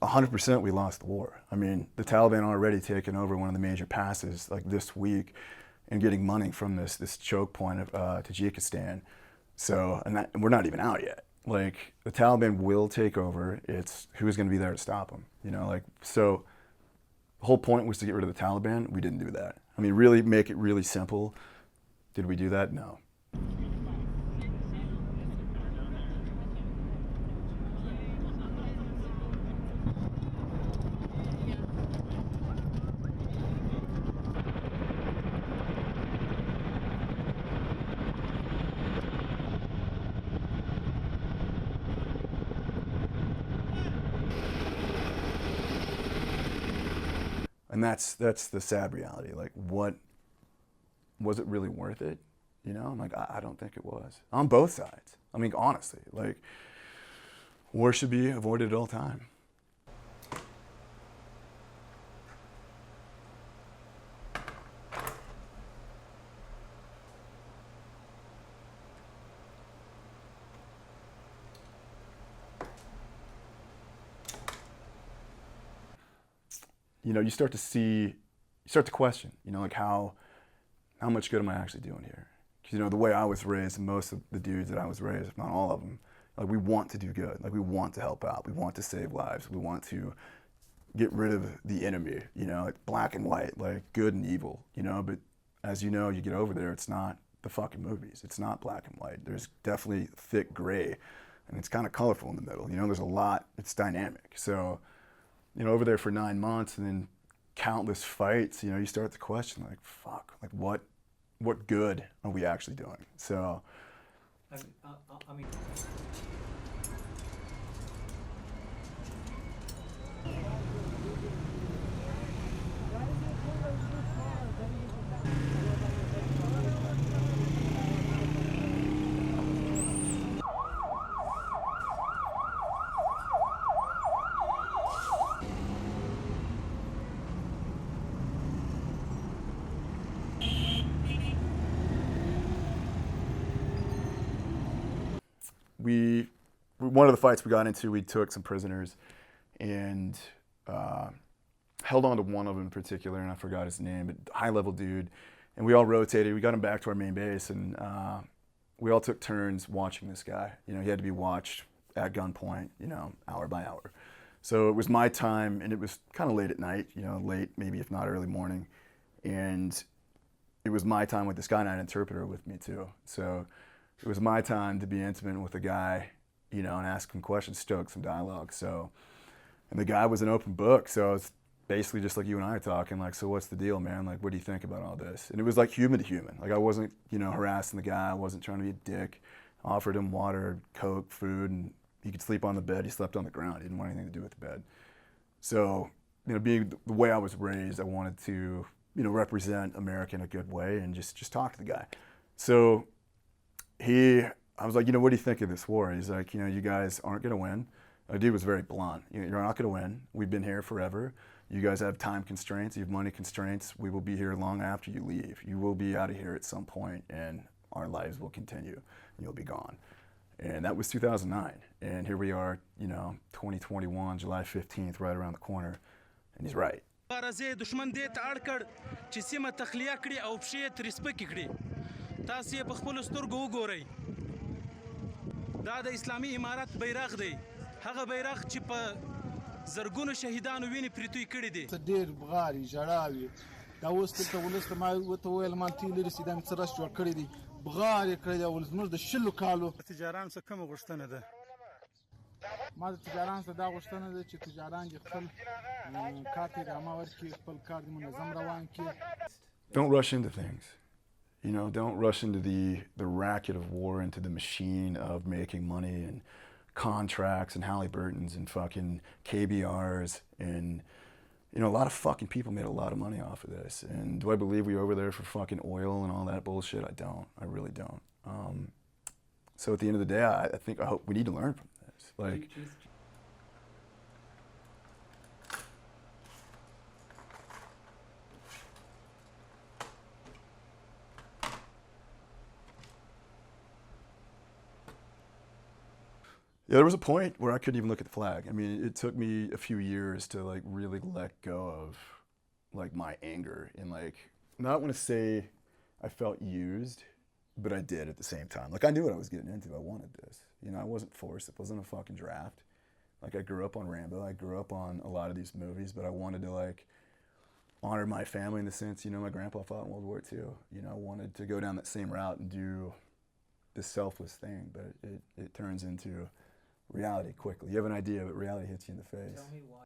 100% we lost the war. I mean, the Taliban already taken over one of the major passes like this week and getting money from this choke point of Tajikistan. So, and we're not even out yet. Like, the Taliban will take over. It's who's going to be there to stop them, you know? Like, so the whole point was to get rid of the Taliban. We didn't do that. I mean, really make it really simple. Did we do that? No. And that's the sad reality. Like, what was it really worth it? You know, like I don't think it was on both sides. I mean, honestly, like war should be avoided at all time. You know, you start to question, you know, like how much good am I actually doing here? Because, you know, the way I was raised, and most of the dudes that I was raised, if not all of them, like we want to do good. Like we want to help out. We want to save lives. We want to get rid of the enemy, you know, like black and white, like good and evil, you know, but as you know, you get over there, it's not the fucking movies. It's not black and white. There's definitely thick gray, and it's kind of colorful in the middle. You know, there's a lot, it's dynamic. So, you know, over there for 9 months and then countless fights, you know, you start to question, like, fuck, like what good are we actually doing? So, I mean one of the fights we got into, we took some prisoners and held on to one of them in particular, and I forgot his name, but high-level dude. And we all rotated. We got him back to our main base, and we all took turns watching this guy. You know, he had to be watched at gunpoint, you know, hour by hour. So it was my time, and it was kind of late at night, you know, late, maybe if not early morning. And it was my time with this guy, and I had an interpreter with me too. So it was my time to be intimate with a guy, you know, and ask him questions, stoke some dialogue. So, and the guy was an open book. So it's basically just like you and I are talking, like, so what's the deal, man? Like, what do you think about all this? And it was like human to human. Like, I wasn't, you know, harassing the guy. I wasn't trying to be a dick. I offered him water, Coke, food, and he could sleep on the bed. He slept on the ground. He didn't want anything to do with the bed. So, you know, being the way I was raised, I wanted to, you know, represent America in a good way and just talk to the guy. So I was like, you know, what do you think of this war? He's like, you know, you guys aren't going to win. The dude was very blunt. You're not going to win. We've been here forever. You guys have time constraints. You have money constraints. We will be here long after you leave. You will be out of here at some point, and our lives will continue, and you'll be gone. And that was 2009. And here we are, you know, 2021, July 15th, right around the corner. And he's right. دا د اسلامي امارت بیرغ دی هغه بیرغ چې په زرګونو شهیدانو ویني پریتوی کړی دي ډېر بغاري ژړاوي دا اوس ته ولسته ما وته ویل ما تیل لري دا مې سره جوړ کړی دي بغاري کړی دا ول زموږ د شلو کالو تجاران څخه کوم غوښتنه ده ما د تجاران څخه دا غوښتنه ده چې تجاران دې خپل کار ته ادامه ورکړي خپل کار دې منظم روان کړي. Don't rush into things. You know, don't rush into the racket of war, into the machine of making money and contracts and Halliburtons and fucking KBRs. And, you know, a lot of fucking people made a lot of money off of this. And do I believe we were over there for fucking oil and all that bullshit? I don't. I really don't. So at the end of the day, I hope we need to learn from this. Like, Yeah, there was a point where I couldn't even look at the flag. I mean, it took me a few years to like really let go of like my anger and like not want to say I felt used, but I did at the same time. Like I knew what I was getting into. I wanted this. You know, I wasn't forced. It wasn't a fucking draft. Like I grew up on Rambo. I grew up on a lot of these movies, but I wanted to like honor my family in the sense, you know, my grandpa fought in World War II. You know, I wanted to go down that same route and do this selfless thing, but it turns into reality quickly. You have an idea, but reality hits you in the face. Tell me why.